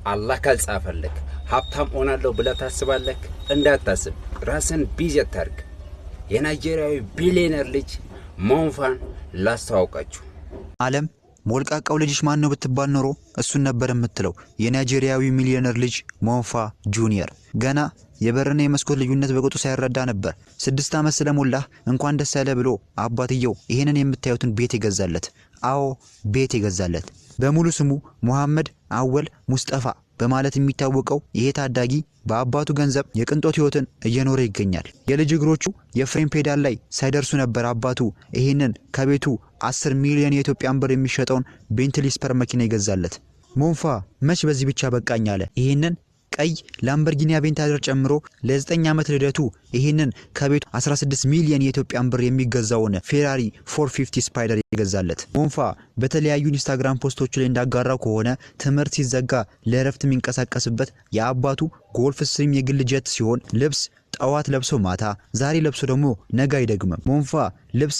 አላህ ካልጻፈልክ ሀብታም ሆናለሁ ብለህ ታስባለህ? እንዳታስብ፣ ራስን ቢዚ አታርግ። የናይጄሪያዊ ቢሊየነር ልጅ ሞንፋን ላስተዋውቃችሁ። ዓለም ሞልቃቃው ልጅሽ ማን ነው ብትባል ኖሮ እሱን ነበር የምትለው። የናይጄሪያዊ ሚሊዮነር ልጅ ሞንፋ ጁኒየር ገና የበርና የመስኮት ልዩነት በቁጡ ሳይረዳ ነበር 6 ዓመት ስለሞላህ እንኳን ደስ ያለ ብሎ አባትየው ይሄንን የምታዩትን ቤት ይገዛለት። አዎ ቤት ይገዛለት። በሙሉ ስሙ መሐመድ አወል ሙስጠፋ በማለት የሚታወቀው ይሄ ታዳጊ በአባቱ ገንዘብ የቅንጦት ህይወትን እየኖረ ይገኛል። የልጅ እግሮቹ የፍሬም ፔዳል ላይ ሳይደርሱ ነበር አባቱ ይሄንን ከቤቱ 10 ሚሊዮን የኢትዮጵያ ብር የሚሸጠውን ቤንትሊ ስፐር መኪና ይገዛለት። ሞንፋ መች በዚህ ብቻ በቃኝ አለ። ይሄንን ቀይ ላምበርጊኒ አቬንታደር ጨምሮ ለ9 ዓመት ልደቱ ይሄንን ከቤቱ 16 ሚሊዮን የኢትዮጵያ ብር የሚገዛውን ፌራሪ 450 ስፓይደር ይገዛለት። ሞንፋ በተለያዩ ኢንስታግራም ፖስቶች ላይ እንዳጋራው ከሆነ ትምህርት ሲዘጋ ለረፍት የሚንቀሳቀስበት የአባቱ ጎልፍ ስትሪም የግል ጀት ሲሆን ልብስ ጠዋት ለብሶ ማታ፣ ዛሬ ለብሶ ደግሞ ነገ አይደግምም። ሞንፋ ልብስ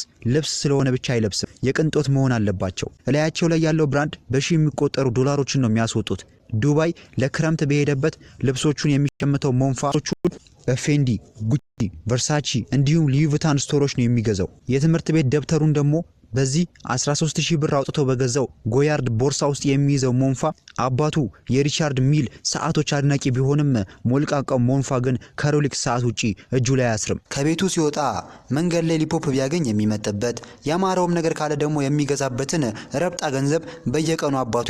ስለሆነ ብቻ አይለብስም፣ የቅንጦት መሆን አለባቸው። እላያቸው ላይ ያለው ብራንድ በሺ የሚቆጠሩ ዶላሮችን ነው የሚያስወጡት። ዱባይ ለክረምት በሄደበት ልብሶቹን የሚሸምተው ሞንፋዎቹን በፌንዲ፣ ጉቺ፣ ቨርሳቺ እንዲሁም ሉዊ ቪታን ስቶሮች ነው የሚገዛው። የትምህርት ቤት ደብተሩን ደግሞ በዚህ 13000 ብር አውጥቶ በገዛው ጎያርድ ቦርሳ ውስጥ የሚይዘው ሞንፋ አባቱ የሪቻርድ ሚል ሰዓቶች አድናቂ ቢሆንም ሞልቃቃው ሞንፋ ግን ከሮሌክስ ሰዓት ውጪ እጁ ላይ አያስርም። ከቤቱ ሲወጣ መንገድ ላይ ሊፖፕ ቢያገኝ የሚመጥበት ያማረውም ነገር ካለ ደግሞ የሚገዛበትን ረብጣ ገንዘብ በየቀኑ አባቱ